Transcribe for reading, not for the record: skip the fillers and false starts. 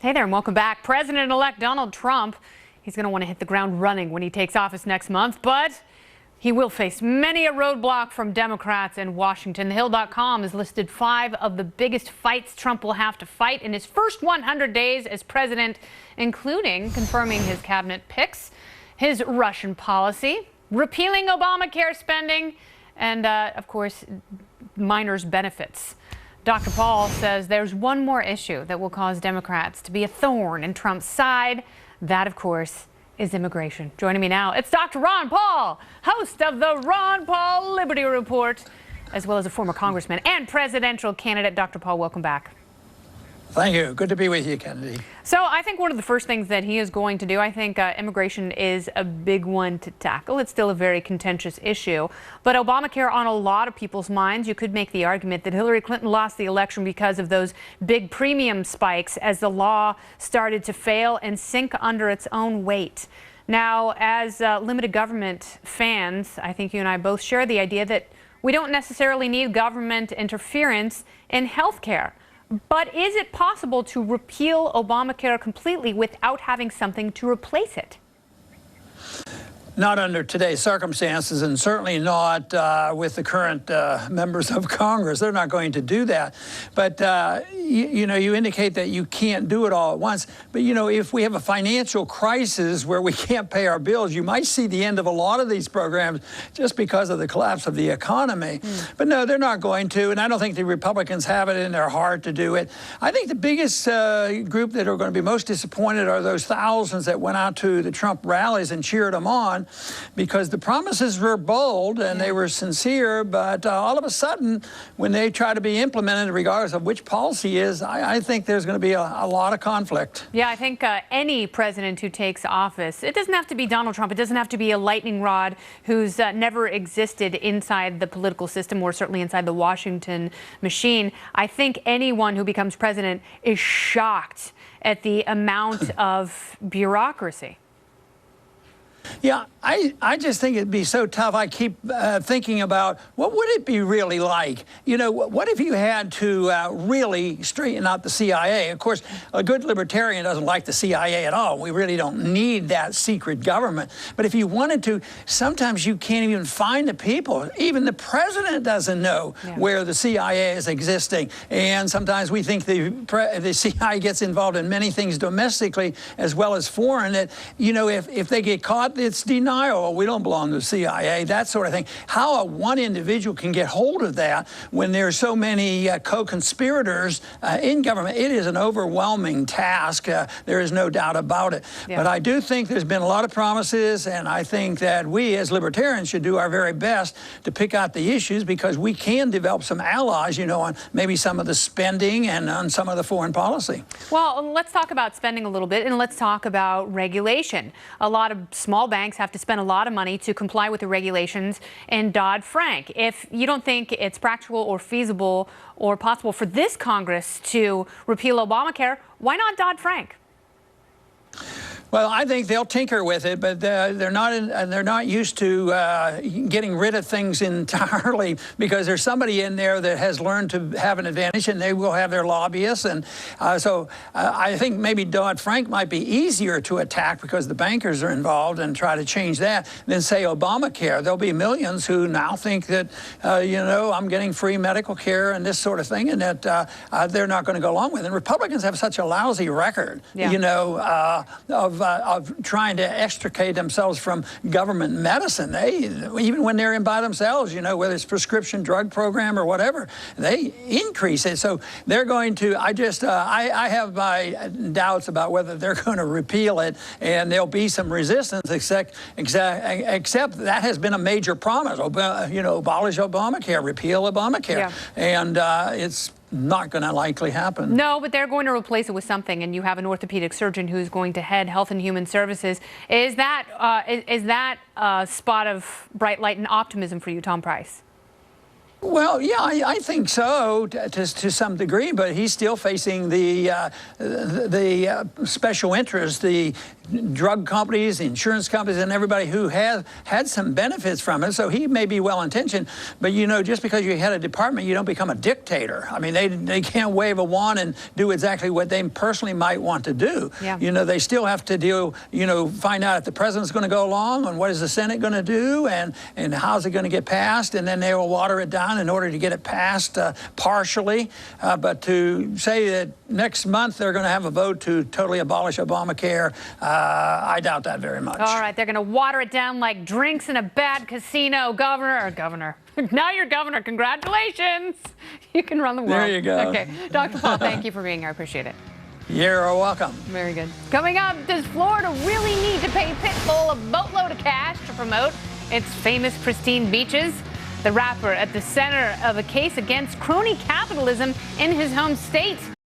Hey there and welcome back. President-elect Donald Trump, he's going to want to hit the ground running when he takes office next month, but he will face many a roadblock from Democrats in Washington. TheHill.com has listed 5 of the biggest fights Trump will have to fight in his first 100 days as president, including confirming his cabinet picks, his Russian policy, repealing Obamacare spending, and, of course, minors' benefits. Dr. Paul says there's one more issue that will cause Democrats to be a thorn in Trump's side. That, of course, is immigration. Joining me now, it's Dr. Ron Paul, host of the Ron Paul Liberty Report, as well as a former congressman and presidential candidate. Dr. Paul, welcome back. Thank you. Good to be with you, Kennedy. So I think one of the first things that he is going to do, I think immigration is a big one to tackle. It's still a very contentious issue. But Obamacare on a lot of people's minds, you could make the argument that Hillary Clinton lost the election because of those big premium spikes as the law started to fail and sink under its own weight. Now, as limited government fans, I think you and I both share the idea that we don't necessarily need government interference in health care. But is it possible to repeal Obamacare completely without having something to replace it? Not under today's circumstances, and certainly not with the current members of Congress. They're not going to do that. But, you know, you indicate that you can't do it all at once. But, you know, if we have a financial crisis where we can't pay our bills, you might see the end of a lot of these programs just because of the collapse of the economy. But no, they're not going to, and I don't think the Republicans have it in their heart to do it. I think the biggest group that are going to be most disappointed are those thousands that went out to the Trump rallies and cheered him on, because the promises were bold and they were sincere, but all of a sudden, when they try to be implemented, regardless of which policy is, I think there's going to be a lot of conflict. Yeah, I think any president who takes office, it doesn't have to be Donald Trump, it doesn't have to be a lightning rod who's never existed inside the political system or certainly inside the Washington machine. I think anyone who becomes president is shocked at the amount of bureaucracy. Yeah, I just think it'd be so tough. I keep thinking about what would it be really like? You know, what if you had to really straighten out the CIA? Of course, a good libertarian doesn't like the CIA at all. We really don't need that secret government. But if you wanted to, sometimes you can't even find the people. Even the president doesn't know where the CIA is existing. And sometimes we think the CIA gets involved in many things domestically as well as foreign. That, you know, if they get caught, it's denial. We don't belong to the CIA, that sort of thing. How one individual can get hold of that when there are so many co-conspirators in government, it is an overwhelming task. There is no doubt about it. But I do think there's been a lot of promises, and I think that we as libertarians should do our very best to pick out the issues, because we can develop some allies, you know, on maybe some of the spending and on some of the foreign policy. Well, let's talk about spending a little bit, and let's talk about regulation. A lot of small banks have to spend a lot of money to comply with the regulations in Dodd-Frank. If you don't think it's practical or feasible or possible for this Congress to repeal Obamacare, why not Dodd-Frank? Well, I think they'll tinker with it, but they're not used to getting rid of things entirely, because there's somebody in there that has learned to have an advantage, and they will have their lobbyists. And so I think maybe Dodd-Frank might be easier to attack because the bankers are involved and try to change that than, say, Obamacare. There'll be millions who now think that, you know, I'm getting free medical care and this sort of thing, and that they're not going to go along with it. And Republicans have such a lousy record, you know, of trying to extricate themselves from government medicine. They, even when they're in by themselves, you know, whether it's prescription drug program or whatever, they increase it. So they're going to, I have my doubts about whether they're going to repeal it, and there'll be some resistance, except that has been a major promise. You know, abolish Obamacare, repeal Obamacare. And it's not going to likely happen. No, but they're going to replace it with something, and you have an orthopedic surgeon who's going to head Health and Human Services. Is that a spot of bright light and optimism for you, Tom Price? Well, yeah, I think so to some degree, but he's still facing the special interests, the drug companies, the insurance companies, and everybody who has had some benefits from it. So he may be well-intentioned, but just because you had a department, you don't become a dictator. I mean, they can't wave a wand and do exactly what they personally might want to do. Yeah. They still have to find out if the president's going to go along and what is the Senate going to do and how's it going to get passed, and then they will water it down in order to get it passed partially. But to say that next month they're going to have a vote to totally abolish Obamacare, I doubt that very much. All right, they're going to water it down like drinks in a bad casino. Governor. Now you're governor. Congratulations. You can run the world. There you go. Okay. Dr. Paul, thank you for being here. I appreciate it. You're welcome. Very good. Coming up, does Florida really need to pay Pitbull a boatload of cash to promote its famous pristine beaches? The rapper at the center of a case against crony capitalism in his home state.